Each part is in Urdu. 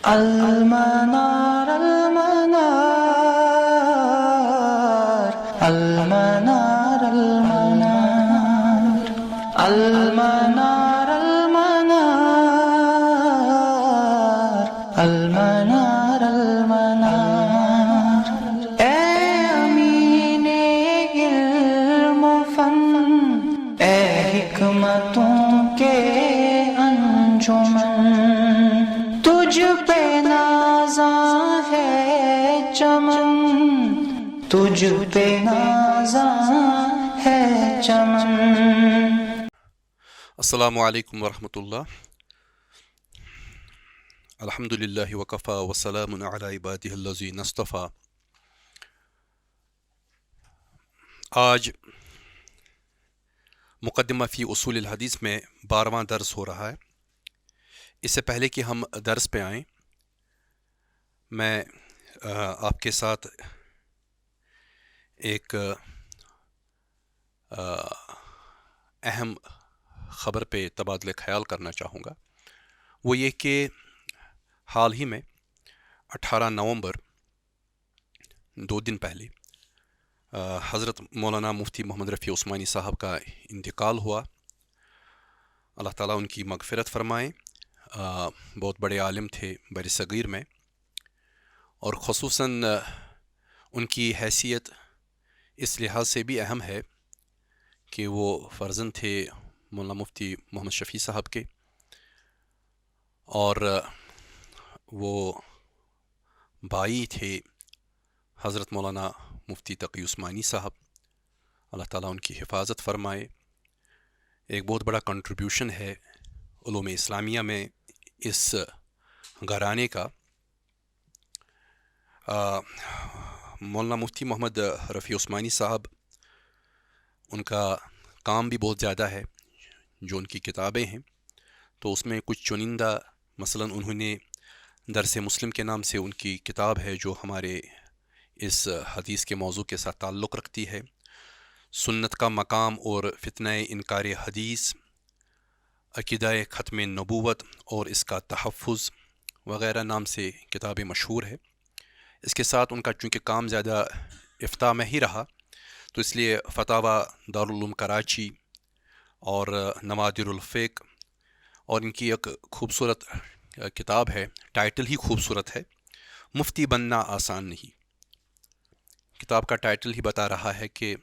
المنار المنار المنار المنار المنار المنار المنار المنار اے امین علم و فن، اے حکمتوں کے انجمن، تجھ پہ نازاں ہے چمن، تجھ پہ نازاں ہے چمن۔ السلام علیکم ورحمۃ اللہ۔ الحمد للہ وکفا وسلام علی عبادہ الذین اصطفیٰ۔ آج مقدمہ فی اصول الحدیث میں 12واں درس ہو رہا ہے۔ اس سے پہلے کہ ہم درس پہ آئیں، میں آپ کے ساتھ ایک اہم خبر پہ تبادلہ خیال کرنا چاہوں گا۔ وہ یہ کہ حال ہی میں 18 نومبر 2 دن پہلے حضرت مولانا مفتی محمد رفیع عثمانی صاحب کا انتقال ہوا۔ اللہ تعالیٰ ان کی مغفرت فرمائے۔ بہت بڑے عالم تھے بر صغیر میں، اور خصوصاً ان کی حیثیت اس لحاظ سے بھی اہم ہے کہ وہ فرزند تھے مولانا مفتی محمد شفیع صاحب کے، اور وہ بھائی تھے حضرت مولانا مفتی تقی عثمانی صاحب۔ اللہ تعالیٰ ان کی حفاظت فرمائے۔ ایک بہت بڑا کنٹریبیوشن ہے علوم اسلامیہ میں اس گھرانے کا۔ مولانا مفتی محمد رفیع عثمانی صاحب، ان کا کام بھی بہت زیادہ ہے، جو ان کی کتابیں ہیں تو اس میں کچھ چنندہ، مثلاً انہوں نے درس مسلم کے نام سے ان کی کتاب ہے جو ہمارے اس حدیث کے موضوع کے ساتھ تعلق رکھتی ہے، سنت کا مقام اور فتنہ انکار حدیث، عقیدہ ختم نبوت اور اس کا تحفظ وغیرہ نام سے کتابیں مشہور ہے۔ اس کے ساتھ ان کا چونکہ کام زیادہ افتاء میں ہی رہا، تو اس لیے فتاوی دارالعلوم کراچی اور نوادر الفقہ، اور ان کی ایک خوبصورت کتاب ہے، ٹائٹل ہی خوبصورت ہے، مفتی بننا آسان نہیں۔ کتاب کا ٹائٹل ہی بتا رہا ہے کہ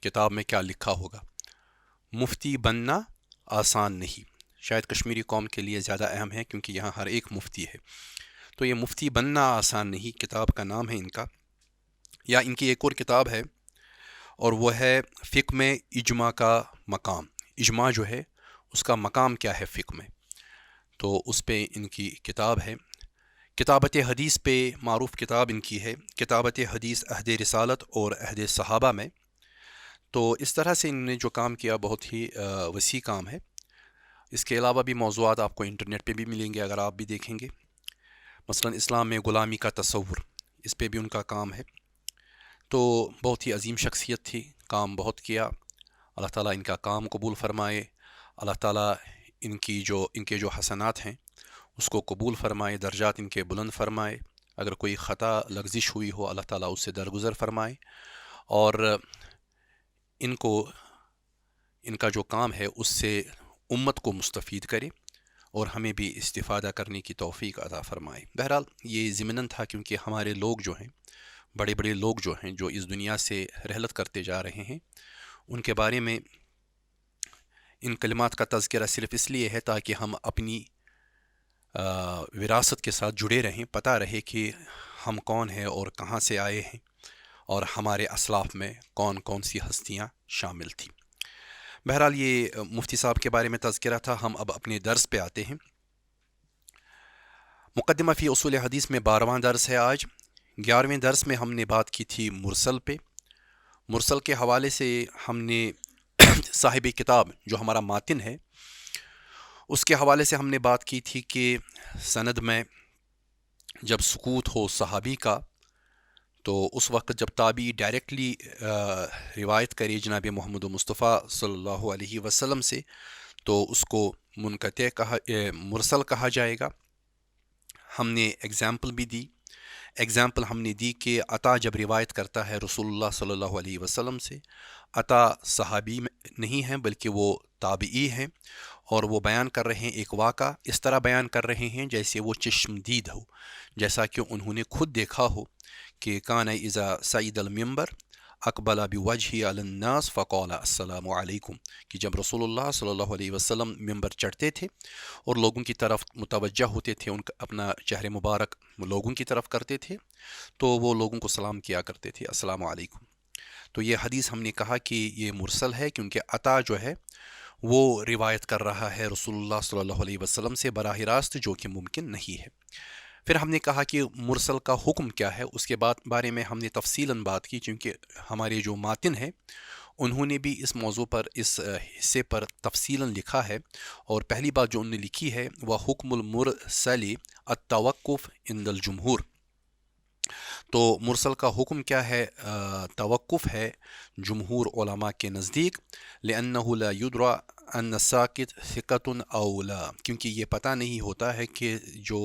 کتاب میں کیا لکھا ہوگا، مفتی بننا آسان نہیں۔ شاید کشمیری قوم کے لیے زیادہ اہم ہے کیونکہ یہاں ہر ایک مفتی ہے، تو یہ مفتی بننا آسان نہیں کتاب کا نام ہے ان کا۔ یا ان کی ایک اور کتاب ہے، اور وہ ہے فقہ میں اجماع کا مقام۔ اجماع جو ہے اس کا مقام کیا ہے فقہ میں، تو اس پہ ان کی کتاب ہے۔ کتابت حدیث پہ معروف کتاب ان کی ہے کتابت حدیث عہد رسالت اور عہد صحابہ میں۔ تو اس طرح سے انہوں نے جو کام کیا بہت ہی وسیع کام ہے۔ اس کے علاوہ بھی موضوعات آپ کو انٹرنیٹ پہ بھی ملیں گے اگر آپ بھی دیکھیں گے، مثلاً اسلام میں غلامی کا تصور، اس پہ بھی ان کا کام ہے۔ تو بہت ہی عظیم شخصیت تھی، کام بہت کیا۔ اللہ تعالیٰ ان کا کام قبول فرمائے، اللہ تعالیٰ ان کے جو حسنات ہیں اس کو قبول فرمائے، درجات ان کے بلند فرمائے۔ اگر کوئی خطا لغزش ہوئی ہو اللہ تعالیٰ اس سے درگزر فرمائے، اور ان کا جو کام ہے اس سے امت کو مستفید کرے اور ہمیں بھی استفادہ کرنے کی توفیق عطا فرمائے۔ بہرحال یہ ضمناً تھا کیونکہ ہمارے لوگ جو ہیں، بڑے بڑے لوگ جو ہیں جو اس دنیا سے رحلت کرتے جا رہے ہیں، ان کے بارے میں ان کلمات کا تذکرہ صرف اس لیے ہے تاکہ ہم اپنی وراثت کے ساتھ جڑے رہیں، پتہ رہے کہ ہم کون ہیں اور کہاں سے آئے ہیں، اور ہمارے اسلاف میں کون کون سی ہستیاں شامل تھیں۔ بہرحال یہ مفتی صاحب کے بارے میں تذکرہ تھا۔ ہم اب اپنے درس پہ آتے ہیں۔ مقدمہ فی اصول حدیث میں 12واں درس ہے آج۔ 11ویں درس میں ہم نے بات کی تھی مرسل پہ۔ مرسل کے حوالے سے ہم نے صاحب کتاب جو ہمارا ماتن ہے اس کے حوالے سے ہم نے بات کی تھی کہ سند میں جب سکوت ہو صحابی کا تو اس وقت جب تابعی ڈائریکٹلی روایت کرے جناب محمد مصطفیٰ صلی اللہ علیہ وسلم سے تو اس کو منقطع مرسل کہا جائے گا۔ ہم نے ایگزامپل بھی دی. ایگزامپل ہم نے دی کہ عطا جب روایت کرتا ہے رسول اللہ صلی اللہ علیہ وسلم سے، عطا صحابی نہیں ہیں بلکہ وہ تابعی ہیں، اور وہ بیان کر رہے ہیں ایک واقعہ، اس طرح بیان کر رہے ہیں جیسے وہ چشمدید ہو، جیسا کہ انہوں نے خود دیکھا ہو کہ کان اذا صعد المنبر اقبل بوجہہ علی الناس فقال السلام علیکم، کہ جب رسول اللہ صلی اللہ علیہ وسلم ممبر چڑھتے تھے اور لوگوں کی طرف متوجہ ہوتے تھے، ان کا اپنا چہرے مبارک لوگوں کی طرف کرتے تھے تو وہ لوگوں کو سلام کیا کرتے تھے، السلام علیکم. تو یہ حدیث ہم نے کہا کہ یہ مرسل ہے، کیونکہ عطا جو ہے وہ روایت کر رہا ہے رسول اللہ صلی اللہ علیہ وسلم سے براہ راست، جو کہ ممکن نہیں ہے. پھر ہم نے کہا کہ مرسل کا حکم کیا ہے، اس کے بارے میں ہم نے تفصیلاً بات کی، چونکہ ہمارے جو ماتن ہیں انہوں نے بھی اس موضوع پر، اس حصے پر تفصیلاً لکھا ہے. اور پہلی بات جو انہوں نے لکھی ہے وہ حکم المرسل التوقف عند الجمہور. تو مرسل کا حکم کیا ہے؟ توقف ہے جمہور علماء کے نزدیک، لأنه لا يدرى ان الساقط ثقۃ او لا، کیونکہ یہ پتہ نہیں ہوتا ہے کہ جو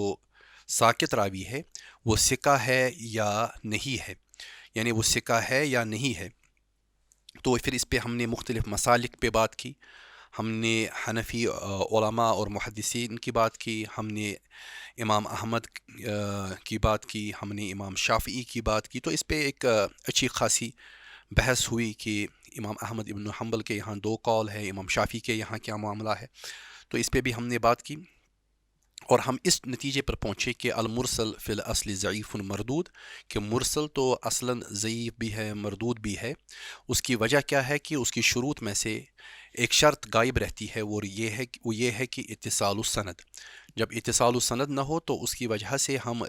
ساقط راوی ہے وہ ثقہ ہے یا نہیں ہے، یعنی وہ ثقہ ہے یا نہیں ہے. تو پھر اس پہ ہم نے مختلف مسالک پہ بات کی، ہم نے حنفی علماء اور محدثین کی بات کی، ہم نے امام احمد کی بات کی، ہم نے امام شافعی کی بات کی. تو اس پہ ایک اچھی خاصی بحث ہوئی کہ امام احمد ابن حنبل کے یہاں 2 قول ہے، امام شافعی کے یہاں کیا معاملہ ہے. تو اس پہ بھی ہم نے بات کی، اور ہم اس نتیجے پر پہنچے کہ المرسل فی الاصل ضعیف مردود، کہ مرسل تو اصلاً ضعیف بھی ہے، مردود بھی ہے. اس کی وجہ کیا ہے کہ اس کی شروط میں سے ایک شرط غائب رہتی ہے، وہ یہ ہے کہ اتصال السند. جب اتصال السند نہ ہو تو اس کی وجہ سے ہم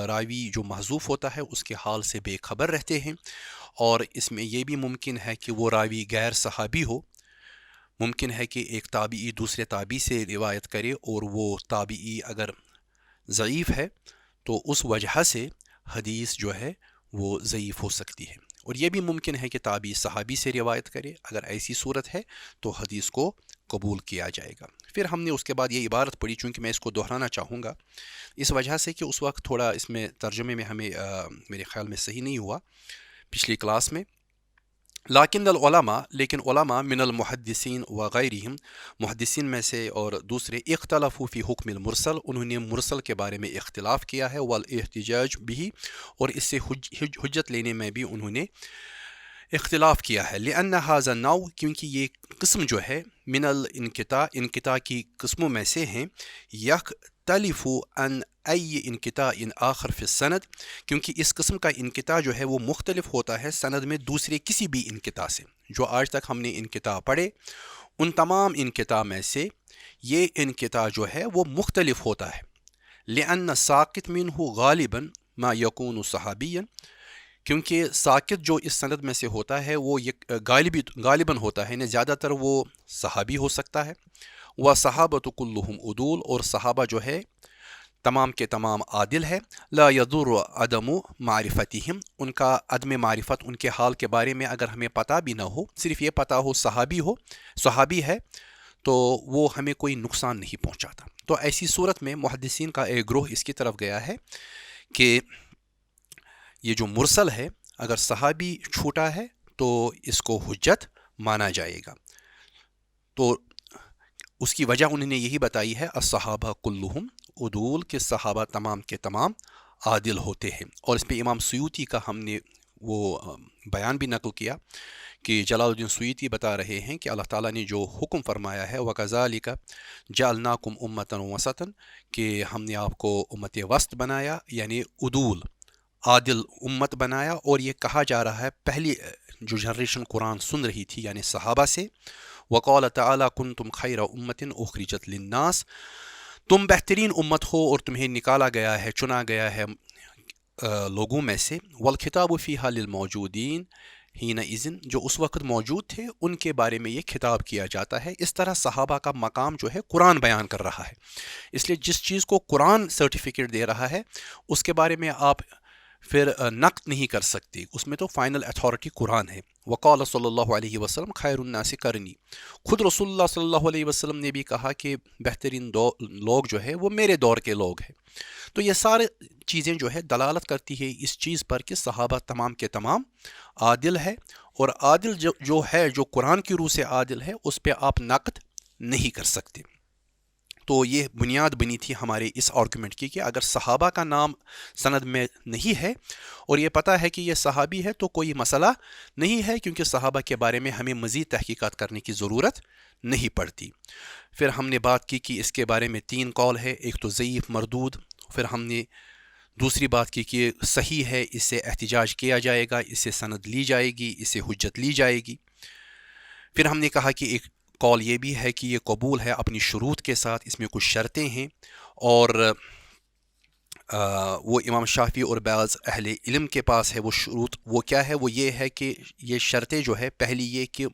راوی جو محذوف ہوتا ہے اس کے حال سے بے خبر رہتے ہیں. اور اس میں یہ بھی ممکن ہے کہ وہ راوی غیر صحابی ہو، ممکن ہے کہ ایک تابعی دوسرے تابعی سے روایت کرے اور وہ تابعی اگر ضعیف ہے تو اس وجہ سے حدیث جو ہے وہ ضعیف ہو سکتی ہے. اور یہ بھی ممکن ہے کہ تابعی صحابی سے روایت کرے، اگر ایسی صورت ہے تو حدیث کو قبول کیا جائے گا. پھر ہم نے اس کے بعد یہ عبارت پڑھی، چونکہ میں اس کو دہرانا چاہوں گا اس وجہ سے کہ اس وقت تھوڑا اس میں ترجمے میں ہمیں میرے خیال میں صحیح نہیں ہوا پچھلی کلاس میں. لیکن العلماء، لیکن علماء من المحدثین وغیرہم، محدثین میں سے اور دوسرے، اختلفوا فی حکم المرسل، انہوں نے مرسل کے بارے میں اختلاف کیا ہے، والاحتجاج بھی، اور اس سے حجت لینے میں بھی انہوں نے اختلاف کیا ہے. لأن هذا النوع، کیونکہ یہ قسم جو ہے من الانقطاع، انقطاع کی قسموں میں سے ہیں، یختلف عن ای انقطاع آخر فی السند، کیونکہ اس قسم کا انقطاع جو ہے وہ مختلف ہوتا ہے سند میں دوسرے کسی بھی انقطاع سے. جو آج تک ہم نے انقطاع پڑھے ان تمام انقطاع میں سے یہ انقطاع جو ہے وہ مختلف ہوتا ہے. لأن ساقط منہ غالبا ما یکون صحابیا، کیونکہ ساقط جو اس سند میں سے ہوتا ہے وہ غالباً ہوتا ہے، یعنی زیادہ تر وہ صحابی ہو سکتا ہے. وصحابۃ کلہم عدول، اور صحابہ جو ہے تمام کے تمام عادل ہے. لا یضر عدم معرفتہم، ان کا عدم معرفت ان کے حال کے بارے میں اگر ہمیں پتہ بھی نہ ہو، صرف یہ پتہ ہو صحابی ہے، تو وہ ہمیں کوئی نقصان نہیں پہنچاتا. تو ایسی صورت میں محدثین کا ایک گروہ اس کی طرف گیا ہے کہ یہ جو مرسل ہے اگر صحابی چھوٹا ہے تو اس کو حجت مانا جائے گا. تو اس کی وجہ انہوں نے یہی بتائی ہے، الصحابہ کلہم عدول، کے صحابہ تمام کے تمام عادل ہوتے ہیں. اور اس پہ امام سیوطی کا ہم نے وہ بیان بھی نقل کیا کہ جلال الدین سیوطی بتا رہے ہیں کہ اللہ تعالیٰ نے جو حکم فرمایا ہے وَكَذَلِكَ جَعَلْنَاكُمْ أُمَّةً وَسَطًا، کہ ہم نے آپ کو امت وسط بنایا، یعنی عدول عادل امت بنایا. اور یہ کہا جا رہا ہے پہلی جو جنریشن قرآن سن رہی تھی یعنی صحابہ سے. وَقَالَ تَعَالَى كُنْتُمْ خَيْرَ أُمَّةٍ أُخْرِجَتْ لِلنَّاسِ، تم بہترین امت ہو اور تمہیں نکالا گیا ہے، چنا گیا ہے لوگوں میں سے. والخطاب فیہا للموجودین حینئذ، جو اس وقت موجود تھے ان کے بارے میں یہ خطاب کیا جاتا ہے. اس طرح صحابہ کا مقام جو ہے قرآن بیان کر رہا ہے، اس لیے جس چیز کو قرآن سرٹیفکیٹ دے رہا ہے اس کے بارے میں آپ پھر نقد نہیں کر سکتے، اس میں تو فائنل اتھارٹی قرآن ہے۔ وقال صلی اللہ علیہ وسلم خیر الناس قرنی، خود رسول اللہ صلی اللہ علیہ وسلم نے بھی کہا کہ بہترین لوگ جو ہے وہ میرے دور کے لوگ ہیں۔ تو یہ سارے چیزیں جو ہے دلالت کرتی ہے اس چیز پر کہ صحابہ تمام کے تمام عادل ہے، اور عادل جو ہے، جو قرآن کی روح سے عادل ہے، اس پہ آپ نقد نہیں کر سکتے۔ تو یہ بنیاد بنی تھی ہمارے اس آرگومنٹ کی کہ اگر صحابہ کا نام سند میں نہیں ہے اور یہ پتہ ہے کہ یہ صحابی ہے تو کوئی مسئلہ نہیں ہے، کیونکہ صحابہ کے بارے میں ہمیں مزید تحقیقات کرنے کی ضرورت نہیں پڑتی۔ پھر ہم نے بات کی کہ اس کے بارے میں 3 قول ہے، ایک تو ضعیف مردود، پھر ہم نے دوسری بات کی کہ صحیح ہے، اس سے احتجاج کیا جائے گا، اس سے سند لی جائے گی، اس سے حجت لی جائے گی۔ پھر ہم نے کہا کہ ایک قول یہ بھی ہے کہ یہ قبول ہے اپنی شروط کے ساتھ، اس میں کچھ شرطیں ہیں، اور وہ امام شافعی اور بعض اہل علم کے پاس ہے وہ شروط۔ وہ کیا ہے؟ وہ یہ ہے کہ یہ شرطیں جو ہے، پہلی یہ کہ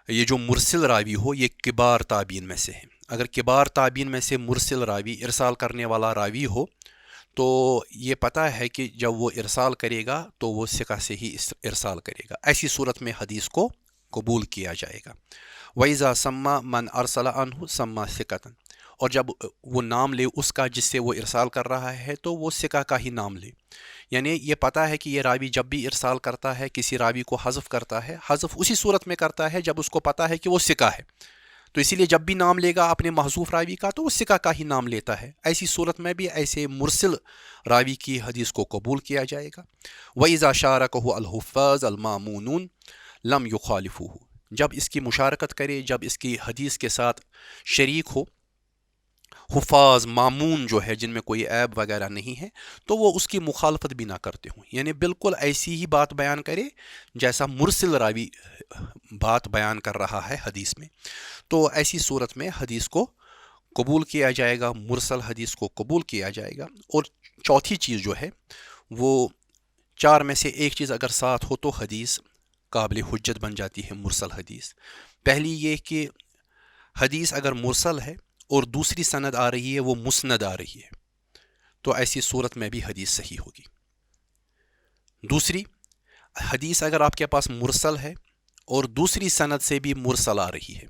یہ جو مرسل راوی ہو یہ کبار تابعین میں سے ہے۔ اگر کبار تابعین میں سے مرسل راوی، ارسال کرنے والا راوی ہو، تو یہ پتہ ہے کہ جب وہ ارسال کرے گا تو وہ ثقہ سے ہی ارسال کرے گا، ایسی صورت میں حدیث کو قبول کیا جائے گا۔ وَإِذَا سَمَّا مَنْ أَرْسَلَ عَنْهُ سَمَّا ثِقَةً، اور جب وہ نام لے اس کا جس سے وہ ارسال کر رہا ہے تو وہ ثقہ کا ہی نام لے، یعنی یہ پتہ ہے کہ یہ راوی جب بھی ارسال کرتا ہے، کسی راوی کو حذف کرتا ہے، حذف اسی صورت میں کرتا ہے جب اس کو پتہ ہے کہ وہ ثقہ ہے، تو اسی لیے جب بھی نام لے گا اپنے محذوف راوی کا تو وہ ثقہ کا ہی نام لیتا ہے۔ ایسی صورت میں بھی ایسے مرسل راوی کی حدیث کو قبول کیا جائے گا۔ وَإِذَا شَارَكَهُ الْحُفَّاظُ الْمَأْمُونُونَ لَمْ يُخَالِفُوهُ، جب اس کی مشارکت کرے، جب اس کی حدیث کے ساتھ شریک ہو، حفاظ مامون جو ہے جن میں کوئی عیب وغیرہ نہیں ہے، تو وہ اس کی مخالفت بھی نہ کرتے ہوں، یعنی بالکل ایسی ہی بات بیان کرے جیسا مرسل راوی بات بیان کر رہا ہے حدیث میں، تو ایسی صورت میں حدیث کو قبول کیا جائے گا، مرسل حدیث کو قبول کیا جائے گا۔ اور چوتھی چیز جو ہے وہ 4 میں سے ایک چیز اگر ساتھ ہو تو حدیث قابل حجت بن جاتی ہے، مرسل حدیث۔ پہلی یہ کہ حدیث اگر مرسل ہے اور دوسری سند آ رہی ہے وہ مسند آ رہی ہے، تو ایسی صورت میں بھی حدیث صحیح ہوگی۔ دوسری حدیث اگر آپ کے پاس مرسل ہے اور دوسری سند سے بھی مرسل آ رہی ہے،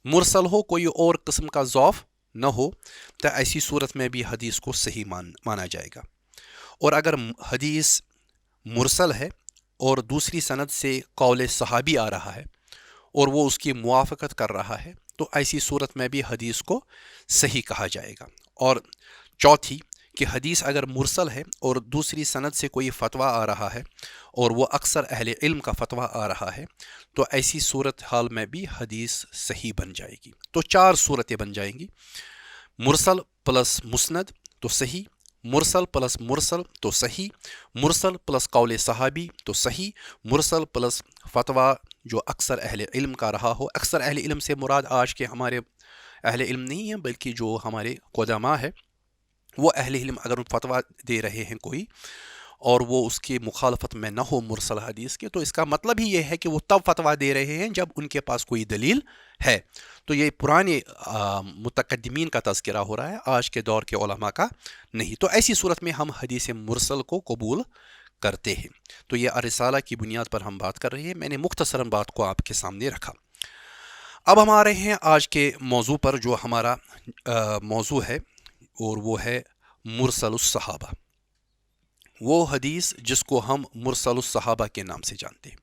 مرسل ہو، کوئی اور قسم کا ضعف نہ ہو، تو ایسی صورت میں بھی حدیث کو صحیح مانا جائے گا۔ اور اگر حدیث مرسل ہے اور دوسری سند سے قول صحابی آ رہا ہے اور وہ اس کی موافقت کر رہا ہے، تو ایسی صورت میں بھی حدیث کو صحیح کہا جائے گا۔ اور چوتھی کہ حدیث اگر مرسل ہے اور دوسری سند سے کوئی فتویٰ آ رہا ہے اور وہ اکثر اہل علم کا فتویٰ آ رہا ہے، تو ایسی صورت حال میں بھی حدیث صحیح بن جائے گی۔ تو 4 صورتیں بن جائیں گی، مرسل پلس مسند تو صحیح، مرسل پلس مرسل تو صحیح، مرسل پلس قول صحابی تو صحیح، مرسل پلس فتویٰ جو اکثر اہل علم کا رہا ہو۔ اکثر اہل علم سے مراد آج کے ہمارے اہل علم نہیں ہیں، بلکہ جو ہمارے قدماء ہے وہ اہل علم اگر فتویٰ دے رہے ہیں کوئی اور وہ اس کی مخالفت میں نہ ہو مرسل حدیث کے، تو اس کا مطلب ہی یہ ہے کہ وہ تب فتویٰ دے رہے ہیں جب ان کے پاس کوئی دلیل ہے۔ تو یہ پرانے متقدمین کا تذکرہ ہو رہا ہے، آج کے دور کے علماء کا نہیں۔ تو ایسی صورت میں ہم حدیث مرسل کو قبول کرتے ہیں۔ تو یہ الرسالہ کی بنیاد پر ہم بات کر رہے ہیں، میں نے مختصراً بات کو آپ کے سامنے رکھا۔ اب ہم آ رہے ہیں آج کے موضوع پر، جو ہمارا موضوع ہے، اور وہ ہے مرسل الصحابہ، وہ حدیث جس کو ہم مرسل الصحابہ کے نام سے جانتے ہیں۔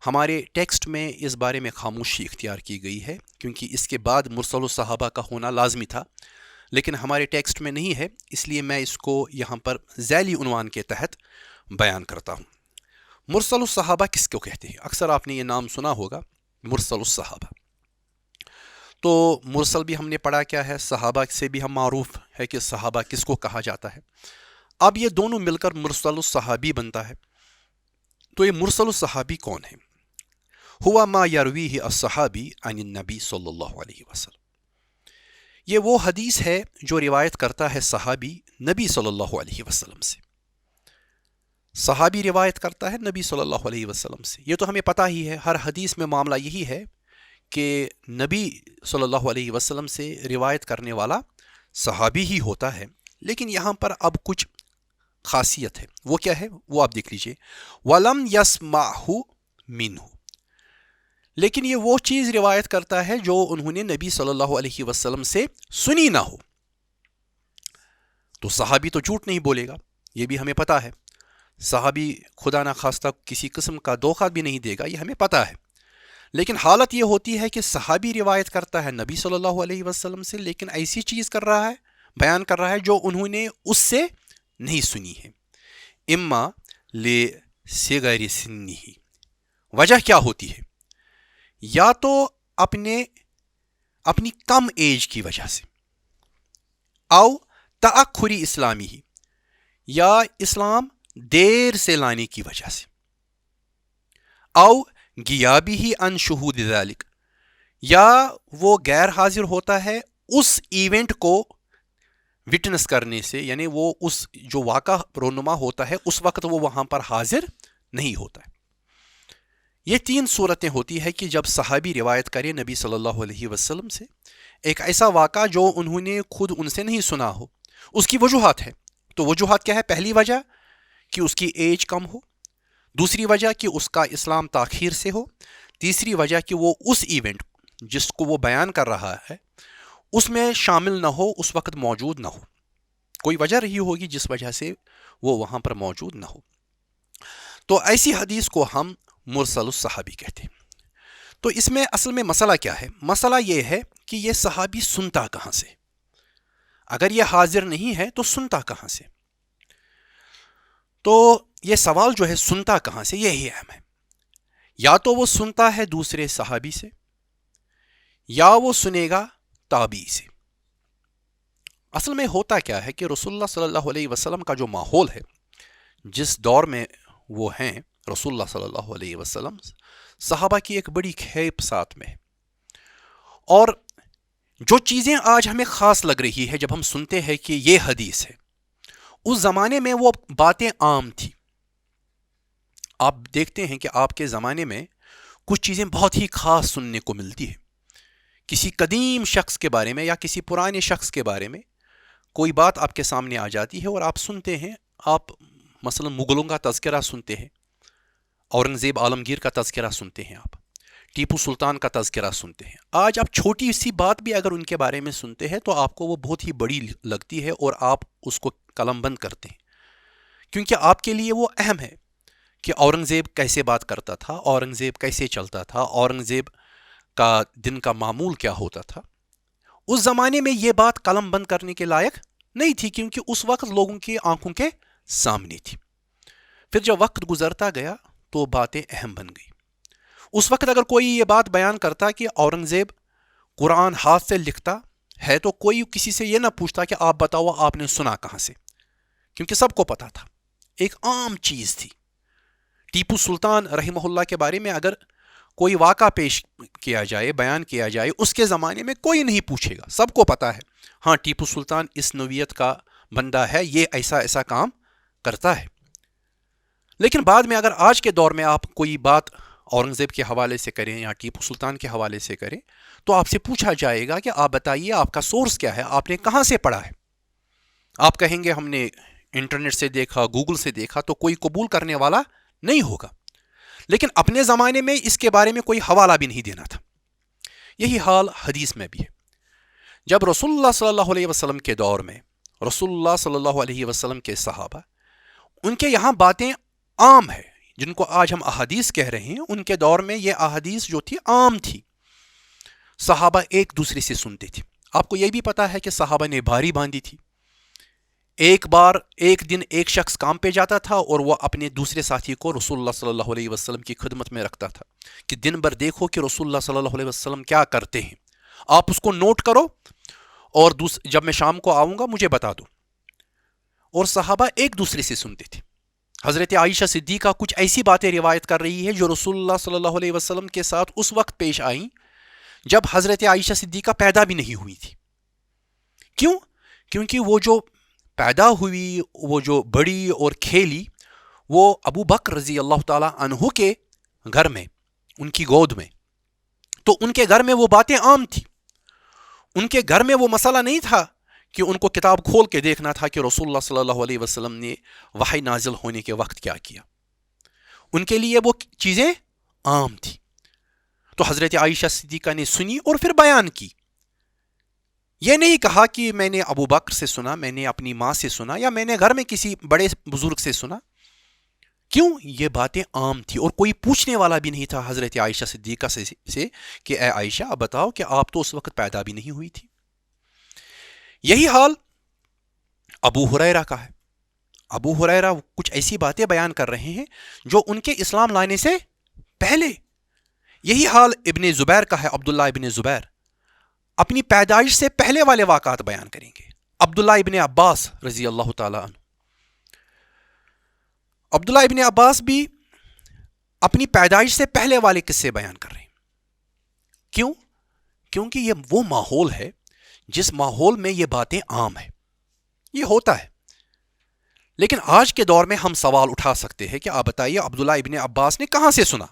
ہمارے ٹیکسٹ میں اس بارے میں خاموشی اختیار کی گئی ہے، کیونکہ اس کے بعد مرسل الصحابہ کا ہونا لازمی تھا، لیکن ہمارے ٹیکسٹ میں نہیں ہے، اس لیے میں اس کو یہاں پر ذیلی عنوان کے تحت بیان کرتا ہوں۔ مرسل الصحابہ کس کو کہتے ہیں؟ اکثر آپ نے یہ نام سنا ہوگا، مرسل الصحابہ۔ تو مرسل بھی ہم نے پڑھا کیا ہے، صحابہ سے بھی ہم معروف ہے کہ صحابہ کس کو کہا جاتا ہے۔ اب یہ دونوں مل کر مرسل الصحابی بنتا ہے۔ تو یہ مرسل الصحابی کون ہے؟ ہوا ما یرویہ الصحابی عن النبی صلی اللہ علیہ وسلم، یہ وہ حدیث ہے جو روایت کرتا ہے صحابی نبی صلی اللہ علیہ وسلم سے۔ صحابی روایت کرتا ہے نبی صلی اللہ علیہ وسلم سے، یہ تو ہمیں پتہ ہی ہے، ہر حدیث میں معاملہ یہی ہے کہ نبی صلی اللہ علیہ وسلم سے روایت کرنے والا صحابی ہی ہوتا ہے۔ لیکن یہاں پر اب کچھ خاصیت ہے. وہ کیا ہے وہ آپ دیکھ لیجئے. وَلَمْ يَسْمَعْهُ مِنْهُ. لیکن یہ وہ چیز روایت کرتا ہے جو انہوں نے نبی صلی اللہ علیہ وسلم سے سنی نہ ہو. تو صحابی تو جھوٹ نہیں بولے گا، یہ بھی ہمیں پتہ ہے. صحابی خدا نہ خواستہ کسی قسم کا دھوکہ بھی نہیں دے گا، یہ ہمیں پتہ ہے. لیکن حالت یہ ہوتی ہے کہ صحابی روایت کرتا ہے نبی صلی اللہ علیہ وسلم سے، لیکن ایسی چیز کر رہا ہے، بیان کر رہا ہے جو انہوں نے اس سے نہیں سنی ہے. اما لصغر سنہ. وجہ کیا ہوتی ہے؟ یا تو اپنی کم ایج کی وجہ سے، او تأخر اسلامی ہی، یا اسلام دیر سے لانے کی وجہ سے، او غیابی ہی عن شہود ذالک، یا وہ غیر حاضر ہوتا ہے اس ایونٹ کو وٹنس کرنے سے، یعنی وہ اس جو واقعہ رونما ہوتا ہے اس وقت وہ وہاں پر حاضر نہیں ہوتا ہے. یہ 3 صورتیں ہوتی ہے کہ جب صحابی روایت کرے نبی صلی اللہ علیہ وسلم سے ایک ایسا واقعہ جو انہوں نے خود ان سے نہیں سنا ہو. اس کی وجوہات ہے. تو وجوہات کیا ہے؟ پہلی وجہ کہ اس کی ایج کم ہو، دوسری وجہ کہ اس کا اسلام تاخیر سے ہو، تیسری وجہ کہ وہ اس ایونٹ جس کو وہ بیان کر رہا ہے اس میں شامل نہ ہو، اس وقت موجود نہ ہو. کوئی وجہ رہی ہوگی جس وجہ سے وہ وہاں پر موجود نہ ہو. تو ایسی حدیث کو ہم مرسل الصحابی کہتے ہیں. تو اس میں اصل میں مسئلہ کیا ہے؟ مسئلہ یہ ہے کہ یہ صحابی سنتا کہاں سے؟ اگر یہ حاضر نہیں ہے تو سنتا کہاں سے؟ تو یہ سوال جو ہے سنتا کہاں سے، یہی اہم ہے. یا تو وہ سنتا ہے دوسرے صحابی سے، یا وہ سنے گا تابعی سے. اصل میں ہوتا کیا ہے کہ رسول اللہ صلی اللہ علیہ وسلم کا جو ماحول ہے، جس دور میں وہ ہیں رسول اللہ صلی اللہ علیہ وسلم، صحابہ کی ایک بڑی کھیپ ساتھ میں ہے. اور جو چیزیں آج ہمیں خاص لگ رہی ہے جب ہم سنتے ہیں کہ یہ حدیث ہے، اس زمانے میں وہ باتیں عام تھی. آپ دیکھتے ہیں کہ آپ کے زمانے میں کچھ چیزیں بہت ہی خاص سننے کو ملتی ہے. کسی قدیم شخص کے بارے میں یا کسی پرانے شخص کے بارے میں کوئی بات آپ کے سامنے آ جاتی ہے اور آپ سنتے ہیں. آپ مثلا مغلوں کا تذکرہ سنتے ہیں، اورنگزیب عالمگیر کا تذکرہ سنتے ہیں، آپ ٹیپو سلطان کا تذکرہ سنتے ہیں. آج آپ چھوٹی سی بات بھی اگر ان کے بارے میں سنتے ہیں تو آپ کو وہ بہت ہی بڑی لگتی ہے اور آپ اس کو قلم بند کرتے ہیں، کیونکہ آپ کے لیے وہ اہم ہے کہ اورنگزیب کیسے بات کرتا تھا، اورنگزیب کیسے چلتا تھا، اورنگزیب کا دن کا معمول کیا ہوتا تھا. اس زمانے میں یہ بات قلم بند کرنے کے لائق نہیں تھی، کیونکہ اس وقت لوگوں کی آنکھوں کے سامنے تھی. پھر جب وقت گزرتا گیا تو باتیں اہم بن گئی. اس وقت اگر کوئی یہ بات بیان کرتا کہ اورنگزیب قرآن ہاتھ سے لکھتا ہے تو کوئی کسی سے یہ نہ پوچھتا کہ آپ بتاؤ آپ نے سنا کہاں سے، کیونکہ سب کو پتا تھا، ایک عام چیز تھی. ٹیپو سلطان رحمہ اللہ کے بارے میں اگر کوئی واقعہ پیش کیا جائے، بیان کیا جائے، اس کے زمانے میں کوئی نہیں پوچھے گا، سب کو پتا ہے ہاں ٹیپو سلطان اس نوعیت کا بندہ ہے، یہ ایسا ایسا کام کرتا ہے. لیکن بعد میں اگر آج کے دور میں آپ کوئی بات اورنگزیب کے حوالے سے کریں یا ٹیپو سلطان کے حوالے سے کریں تو آپ سے پوچھا جائے گا کہ آپ بتائیے آپ کا سورس کیا ہے، آپ نے کہاں سے پڑھا ہے. آپ کہیں گے ہم نے انٹرنیٹ سے دیکھا، گوگل سے دیکھا، تو کوئی قبول کرنے والا نہیں ہوگا. لیکن اپنے زمانے میں اس کے بارے میں کوئی حوالہ بھی نہیں دینا تھا. یہی حال حدیث میں بھی ہے. جب رسول اللہ صلی اللہ علیہ وسلم کے دور میں رسول اللہ صلی اللہ علیہ وسلم کے صحابہ، ان کے یہاں باتیں عام ہے جن کو آج ہم احادیث کہہ رہے ہیں، ان کے دور میں یہ احادیث جو تھی عام تھی. صحابہ ایک دوسرے سے سنتے تھے. آپ کو یہ بھی پتا ہے کہ صحابہ نے باری باندھی تھی. ایک دن ایک شخص کام پہ جاتا تھا اور وہ اپنے دوسرے ساتھی کو رسول اللہ صلی اللہ علیہ وسلم کی خدمت میں رکھتا تھا کہ دن بھر دیکھو کہ رسول اللہ صلی اللہ علیہ وسلم کیا کرتے ہیں، آپ اس کو نوٹ کرو اور جب میں شام کو آؤں گا مجھے بتا دو. اور صحابہ ایک دوسرے سے سنتے تھے. حضرت عائشہ صدیقہ کچھ ایسی باتیں روایت کر رہی ہے جو رسول اللہ صلی اللہ علیہ وسلم کے ساتھ اس وقت پیش آئیں جب حضرت عائشہ صدیقہ پیدا بھی نہیں ہوئی تھی. کیوں؟ کیونکہ وہ جو پیدا ہوئی، وہ جو بڑی اور کھیلی، وہ ابو بکر رضی اللہ تعالی عنہ کے گھر میں، ان کی گود میں. تو ان کے گھر میں وہ باتیں عام تھی. ان کے گھر میں وہ مسئلہ نہیں تھا کہ ان کو کتاب کھول کے دیکھنا تھا کہ رسول اللہ صلی اللہ علیہ وسلم نے وحی نازل ہونے کے وقت کیا کیا. ان کے لیے وہ چیزیں عام تھی. تو حضرت عائشہ صدیقہ نے سنی اور پھر بیان کی. یہ نہیں کہا کہ میں نے ابو بکر سے سنا, میں نے اپنی ماں سے سنا, یا میں نے گھر میں کسی بڑے بزرگ سے سنا. کیوں؟ یہ باتیں عام تھی اور کوئی پوچھنے والا بھی نہیں تھا حضرت عائشہ صدیقہ سے کہ اے عائشہ اب بتاؤ کہ آپ تو اس وقت پیدا بھی نہیں ہوئی تھی. یہی حال ابو ہریرہ کا ہے. ابو ہریرہ کچھ ایسی باتیں بیان کر رہے ہیں جو ان کے اسلام لانے سے پہلے. یہی حال ابن زبیر کا ہے. عبداللہ ابن زبیر اپنی پیدائش سے پہلے والے واقعات بیان کریں گے. عبداللہ ابن عباس رضی اللہ تعالیٰ عنہ, عبداللہ ابن عباس بھی اپنی پیدائش سے پہلے والے قصے بیان کر رہے ہیں. کیوں؟ کیونکہ یہ وہ ماحول ہے جس ماحول میں یہ باتیں عام ہیں, یہ ہوتا ہے. لیکن آج کے دور میں ہم سوال اٹھا سکتے ہیں کہ آپ بتائیے عبداللہ ابن عباس نے کہاں سے سنا,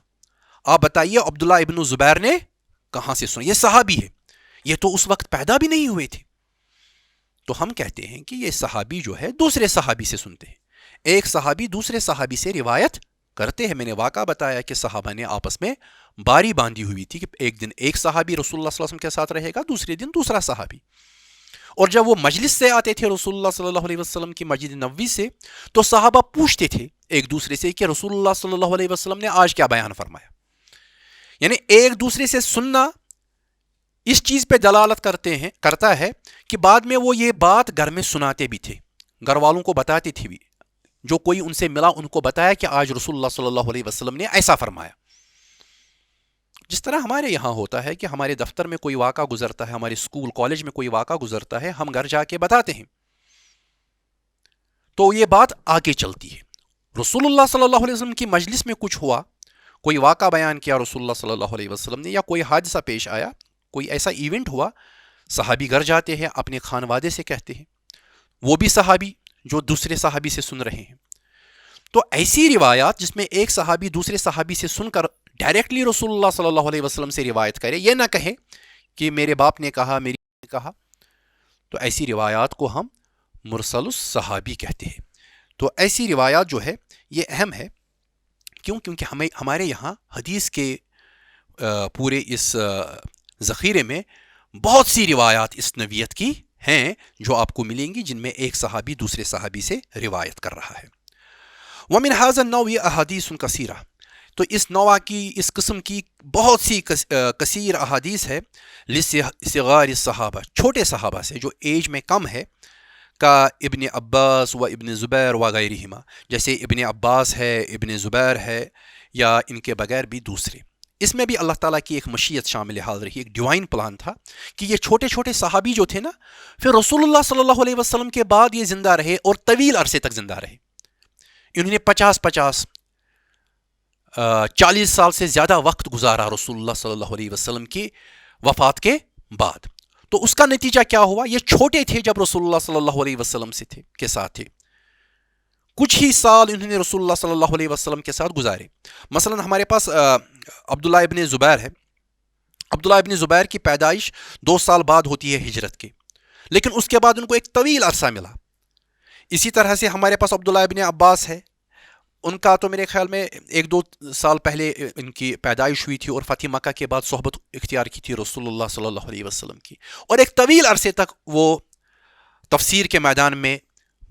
آپ بتائیے عبداللہ ابن زبیر نے کہاں سے سنا. یہ صحابی ہے, یہ تو اس وقت پیدا بھی نہیں ہوئے تھے. تو ہم کہتے ہیں کہ یہ صحابی جو ہے دوسرے صحابی سے سنتے ہیں. ایک صحابی دوسرے صحابی سے روایت کرتے ہیں. میں نے واقعہ بتایا کہ صحابہ نے آپس میں باری باندھی ہوئی تھی کہ ایک دن ایک صحابی رسول اللہ صلی اللہ علیہ وسلم کے ساتھ رہے گا, دوسرے دن دوسرا صحابی. اور جب وہ مجلس سے آتے تھے رسول اللہ صلی اللہ علیہ وسلم کی مسجد نبوی سے, تو صحابہ پوچھتے تھے ایک دوسرے سے کہ رسول اللہ صلی اللہ علیہ وسلم نے آج کیا بیان فرمایا. یعنی ایک دوسرے سے سننا اس چیز پہ دلالت کرتا ہے کہ بعد میں وہ یہ بات گھر میں سناتے بھی تھے, گھر والوں کو بتاتے تھے بھی. جو کوئی ان سے ملا ان کو بتایا کہ آج رسول اللہ صلی اللہ علیہ وسلم نے ایسا فرمایا. جس طرح ہمارے یہاں ہوتا ہے کہ ہمارے دفتر میں کوئی واقعہ گزرتا ہے, ہمارے اسکول کالج میں کوئی واقعہ گزرتا ہے, ہم گھر جا کے بتاتے ہیں تو یہ بات آگے چلتی ہے. رسول اللہ صلی اللہ علیہ وسلم کی مجلس میں کچھ ہوا, کوئی واقعہ بیان کیا رسول اللہ صلی اللہ علیہ وسلم نے, یا کوئی حادثہ پیش آیا, کوئی ایسا ایونٹ ہوا, صحابی گھر جاتے ہیں اپنے خانوادے سے کہتے ہیں, وہ بھی صحابی جو دوسرے صحابی سے سن رہے ہیں. تو ایسی روایات جس میں ایک صحابی دوسرے صحابی سے سن کر ڈائریکٹلی رسول اللہ صلی اللہ علیہ وسلم سے روایت کرے, یہ نہ کہے کہ میرے باپ نے کہا, میری نے کہا, تو ایسی روایات کو ہم مرسل الصحابی کہتے ہیں. تو ایسی روایات جو ہے یہ اہم ہے. کیوں؟ کیونکہ ہمارے یہاں حدیث کے پورے اس ذخیرے میں بہت سی روایات اس نوعیت کی ہیں جو آپ کو ملیں گی جن میں ایک صحابی دوسرے صحابی سے روایت کر رہا ہے. وَمِنْ هَذَا النَّوْعِ أَحَادِيثٌ كَثِيرَةٌ, تو اس نوع کی, اس قسم کی بہت سی کثیر احادیث ہے. لِصِغَارِ الصحابہ, چھوٹے صحابہ سے جو ایج میں کم ہے, کا ابن عباس و ابن زبیر وغیرہما, جیسے ابن عباس ہے, ابن زبیر ہے, یا ان کے بغیر بھی دوسرے. اس میں بھی اللہ تعالیٰ کی ایک مشیت شامل حال رہی, ایک ڈیوائن پلان تھا کہ یہ چھوٹے چھوٹے صحابی جو تھے نا, پھر رسول اللہ صلی اللہ علیہ وسلم کے بعد یہ زندہ رہے اور طویل عرصے تک زندہ رہے. انہوں نے 40 سال سے زیادہ وقت گزارا رسول اللہ صلی اللہ علیہ وسلم کی وفات کے بعد. تو اس کا نتیجہ کیا ہوا؟ یہ چھوٹے تھے جب رسول اللہ صلی اللہ علیہ وسلم کے ساتھ تھے, کچھ ہی سال انہوں نے رسول اللہ صلی اللہ علیہ وسلم کے ساتھ گزارے. مثلا ہمارے پاس عبداللہ ابن زبیر ہے. عبداللہ ابن زبیر کی پیدائش 2 سال بعد ہوتی ہے ہجرت کے, لیکن اس کے بعد ان کو ایک طویل عرصہ ملا. اسی طرح سے ہمارے پاس عبداللہ ابن عباس ہے, ان کا تو میرے خیال میں 1-2 سال پہلے ان کی پیدائش ہوئی تھی اور فتح مکہ کے بعد صحبت اختیار کی تھی رسول اللہ صلی اللہ علیہ وسلم کی, اور ایک طویل عرصے تک وہ تفسیر کے میدان میں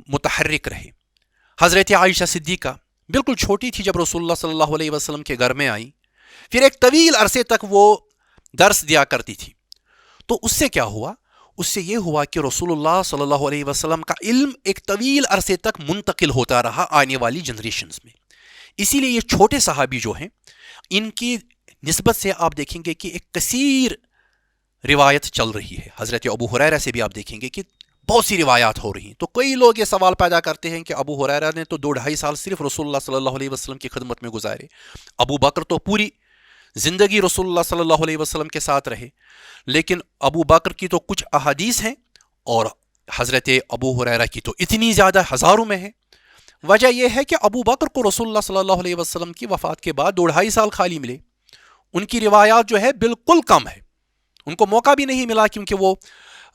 متحرک رہے. حضرت عائشہ صدیقہ بالکل چھوٹی تھی جب رسول اللہ صلی اللہ علیہ وسلم کے گھر میں آئیں, پھر ایک طویل عرصے تک وہ درس دیا کرتی تھی. تو اس سے کیا ہوا؟ اس سے یہ ہوا کہ رسول اللہ صلی اللہ علیہ وسلم کا علم ایک طویل عرصے تک منتقل ہوتا رہا آنے والی جنریشنز میں. اسی لیے یہ چھوٹے صحابی جو ہیں, ان کی نسبت سے آپ دیکھیں گے کہ ایک کثیر روایت چل رہی ہے. حضرت ابو ہریرہ سے بھی آپ دیکھیں گے کہ بہت سی روایات ہو رہی ہیں. تو کئی لوگ یہ سوال پیدا کرتے ہیں کہ ابو ہریرہ نے تو 2-2.5 سال صرف رسول اللہ صلی اللہ علیہ وسلم کی خدمت میں گزارے, ابو بکر تو پوری زندگی رسول اللہ صلی اللہ علیہ وسلم کے ساتھ رہے. لیکن ابو بکر کی تو کچھ احادیث ہیں اور حضرت ابو ہریرہ کی تو اتنی زیادہ ہزاروں میں ہے. وجہ یہ ہے کہ ابو بکر کو رسول اللہ صلی اللہ علیہ وسلم کی وفات کے بعد 2-2.5 سال خالی ملے. ان کی روایات جو ہے بالکل کم ہے, ان کو موقع بھی نہیں ملا کیونکہ وہ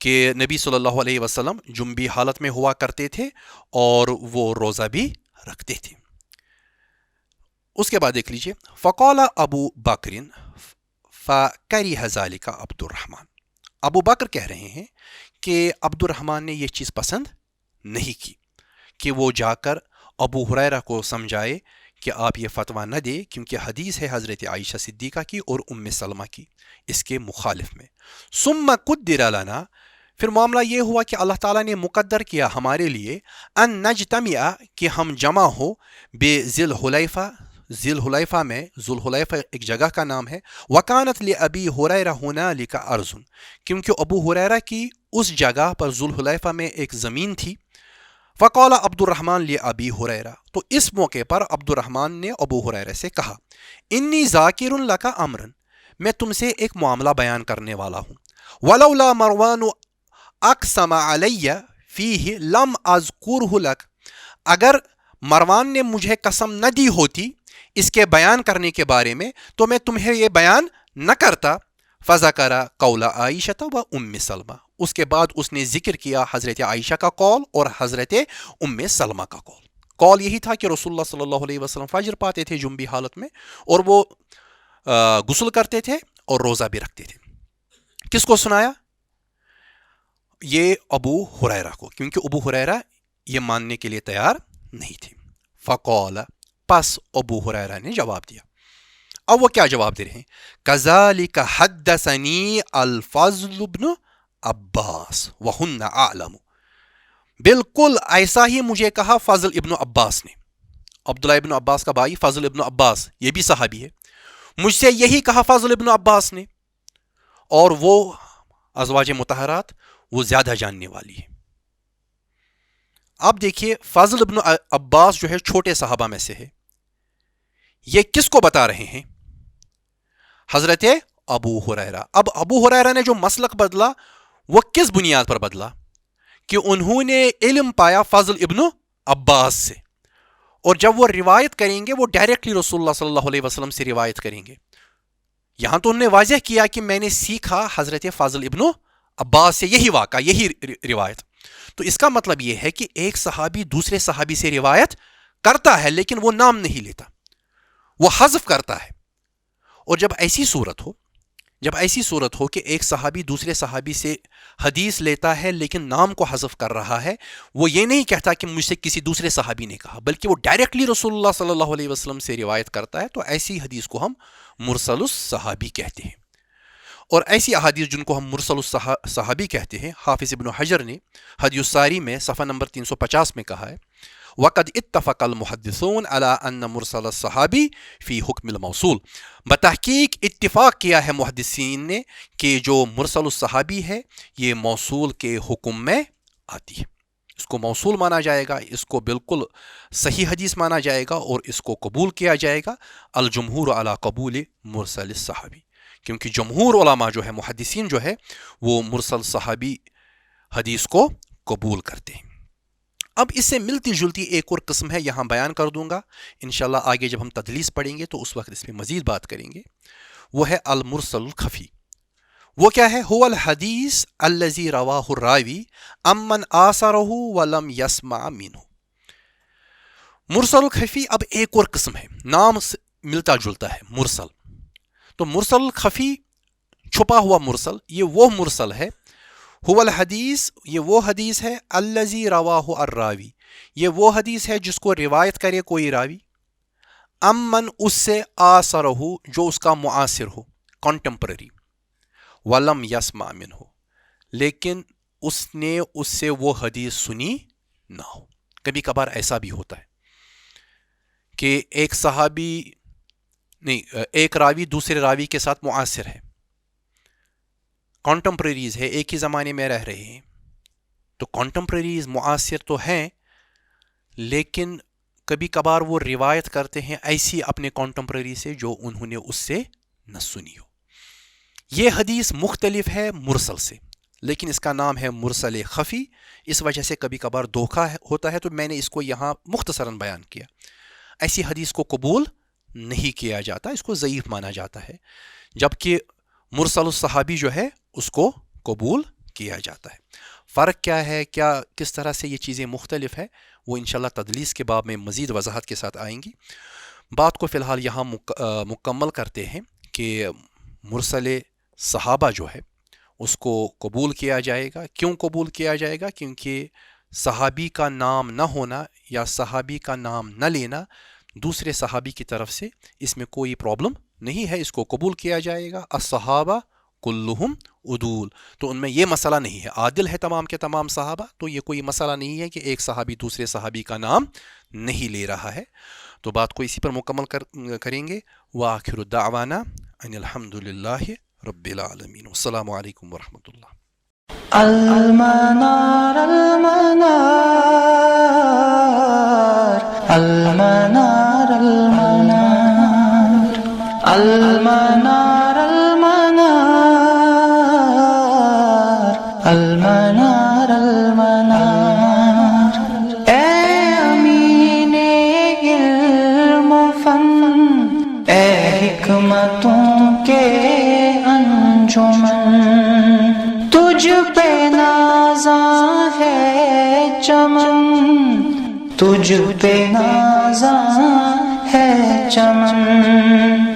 کہ نبی صلی اللہ علیہ وسلم جنبی حالت میں ہوا کرتے تھے اور وہ روزہ بھی رکھتے تھے۔ اس کے بعد دیکھ لیجئے، فقال ابو بکر فکرہ ذلک عبد الرحمن، ابو بکر کہہ رہے ہیں کہ عبد الرحمن نے یہ چیز پسند نہیں کی کہ وہ جا کر ابو ہریرہ کو سمجھائے کہ آپ یہ فتویٰ نہ دے، کیونکہ حدیث ہے حضرت عائشہ صدیقہ کی اور ام سلمہ کی اس کے مخالف میں۔ ثم قدر لنا، پھر معاملہ یہ ہوا کہ اللہ تعالیٰ نے مقدر کیا ہمارے لیے، ان نجتمع، کہ ہم جمع ہو، بذی الحلیفہ، ذی الحلیفہ میں، ذو الحلیفہ ایک جگہ کا نام ہے، وکانت لابی ہریرہ ہنالک ارض، کیونکہ ابو ہریرہ کی اس جگہ پر ذو الحلیفہ میں ایک زمین تھی۔ فقال عبد الرحمن لابی ہریرہ، تو اس موقع پر عبد الرحمن نے ابو ہریرہ سے کہا، انی ذاکر لک امرا، میں تم سے ایک معاملہ بیان کرنے والا ہوں، ولولا مروان اقسم علی فیہ لم اذکرہ لک، اگر مروان نے مجھے قسم نہ دی ہوتی اس کے بیان کرنے کے بارے میں تو میں تمہیں یہ بیان نہ کرتا۔ فذکر قول عائشہ و ام سلمہ، اس کے بعد اس نے ذکر کیا حضرت عائشہ کا قول اور حضرت ام سلمہ کا قول۔ قول یہی تھا کہ رسول اللہ صلی اللہ علیہ وسلم فجر پاتے تھے جنبی حالت میں، اور وہ غسل کرتے تھے اور روزہ بھی رکھتے تھے۔ کس کو سنایا؟ یہ ابو ہریرہ کو، کیونکہ ابو ہریرہ یہ ماننے کے لیے تیار نہیں تھے۔ فقال، پس ابو ہریرہ نے جواب دیا۔ اب وہ کیا جواب دے رہے ہیں؟ کذالک حدثنی الفضل بن عباس وہن اعلم، بالکل ایسا ہی مجھے کہا فضل ابن عباس نے، عبداللہ ابن عباس کا بھائی فضل ابن عباس، یہ بھی صحابی ہے، مجھ سے یہی کہا فضل ابن عباس نے، اور وہ ازواج مطہرات وہ زیادہ جاننے والی ہے۔ اب دیکھیے فضل ابن عباس جو ہے چھوٹے صحابہ میں سے ہے، یہ کس کو بتا رہے ہیں؟ حضرت ابو ہریرہ۔ اب ابو ہریرہ نے جو مسلک بدلا وہ کس بنیاد پر بدلا؟ کہ انہوں نے علم پایا فضل ابن عباس سے، اور جب وہ روایت کریں گے وہ ڈائریکٹلی رسول اللہ صلی اللہ علیہ وسلم سے روایت کریں گے۔ یہاں تو انہوں نے واضح کیا کہ میں نے سیکھا حضرت فضل ابن عباس سے یہی واقعہ، یہی روایت۔ تو اس کا مطلب یہ ہے کہ ایک صحابی دوسرے صحابی سے روایت کرتا ہے لیکن وہ نام نہیں لیتا، وہ حذف کرتا ہے۔ اور جب ایسی صورت ہو کہ ایک صحابی دوسرے صحابی سے حدیث لیتا ہے لیکن نام کو حذف کر رہا ہے، وہ یہ نہیں کہتا کہ مجھ سے کسی دوسرے صحابی نے کہا، بلکہ وہ ڈائریکٹلی رسول اللہ صلی اللہ علیہ وسلم سے روایت کرتا ہے، تو ایسی حدیث کو ہم مرسل الصحابی کہتے ہیں۔ اور ایسی احادیث جن کو ہم مرسل الصحابی کہتے ہیں، حافظ ابن حجر نے ہدی الساری میں صفحہ نمبر 350 میں کہا ہے، وقد اتفق المحدثون على ان مرسل الصحابی فی حکم الموصول، بتحقیق اتفاق کیا ہے محدثین نے کہ جو مرسل الصحابی ہے یہ موصول کے حکم میں آتی ہے، اس کو موصول مانا جائے گا، اس کو بالکل صحیح حدیث مانا جائے گا اور اس کو قبول کیا جائے گا۔ الجمہور علی قبول مرسل الصحابی، کیونکہ جمہور علماء جو ہے، محدثین جو ہے، وہ مرسل صحابی حدیث کو قبول کرتے ہیں۔ اب اس سے ملتی جلتی ایک اور قسم ہے، یہاں بیان کر دوں گا انشاءاللہ، آگے جب ہم تدلیس پڑھیں گے تو اس وقت اس پہ مزید بات کریں گے۔ وہ ہے المرسل الخفی۔ وہ کیا ہے؟ هو الحدیث الذی رواہ الراوی امن آثرہ ولم یسمع منہ۔ مرسل الخفی اب ایک اور قسم ہے، نام ملتا جلتا ہے، مرسل۔ تو مرسل الخفی، چھپا ہوا مرسل، یہ وہ مرسل ہے، هو الحدیث، یہ وہ حدیث ہے، الذی رواہ الراوی، یہ وہ حدیث ہے جس کو روایت کرے کوئی راوی، امن، اس سے، آثرہ، جو اس کا معاصر ہو، کنٹمپرری، ولم یسمع منہ، لیکن اس نے اس سے وہ حدیث سنی نہ ہو۔ کبھی کبھار ایسا بھی ہوتا ہے کہ ایک راوی دوسرے راوی کے ساتھ معاصر ہے، کانٹمپریریز ہے، ایک ہی زمانے میں رہ رہے ہیں، تو کانٹمپریریز معاصر تو ہیں، لیکن کبھی کبھار وہ روایت کرتے ہیں ایسی اپنے کانٹمپریری سے جو انہوں نے اس سے نہ سنی ہو۔ یہ حدیث مختلف ہے مرسل سے، لیکن اس کا نام ہے مرسل خفی، اس وجہ سے کبھی کبھار دھوکہ ہوتا ہے، تو میں نے اس کو یہاں مختصراً بیان کیا۔ ایسی حدیث کو قبول نہیں کیا جاتا، اس کو ضعیف مانا جاتا ہے، جبکہ مرسل الصحابی جو ہے اس کو قبول کیا جاتا ہے۔ فرق کیا ہے، کس طرح سے یہ چیزیں مختلف ہے، وہ انشاءاللہ تدلیس کے باب میں مزید وضاحت کے ساتھ آئیں گی۔ بات کو فی الحال یہاں مکمل کرتے ہیں کہ مرسل صحابہ جو ہے اس کو قبول کیا جائے گا۔ کیوں قبول کیا جائے گا؟ کیونکہ صحابی کا نام نہ ہونا یا صحابی کا نام نہ لینا دوسرے صحابی کی طرف سے اس میں کوئی پرابلم نہیں ہے، اس کو قبول کیا جائے گا۔ الصحابہ کلہم عدول، تو ان میں یہ مسئلہ نہیں ہے، عادل ہے تمام کے تمام صحابہ، تو یہ کوئی مسئلہ نہیں ہے کہ ایک صحابی دوسرے صحابی کا نام نہیں لے رہا ہے۔ تو بات کو اسی پر مکمل کریں گے۔ وآخر دعوانا ان الحمد للہ رب العالمین، والسلام علیکم ورحمۃ اللہ۔ المنار المنار المنار المنار المنار المنار المنار المنار، اے امین علم و فن، اے حکمتوں کے انجمن، تجھ پہ نازاں ہے چمن، تجھ پہ نازاں ہے چمن۔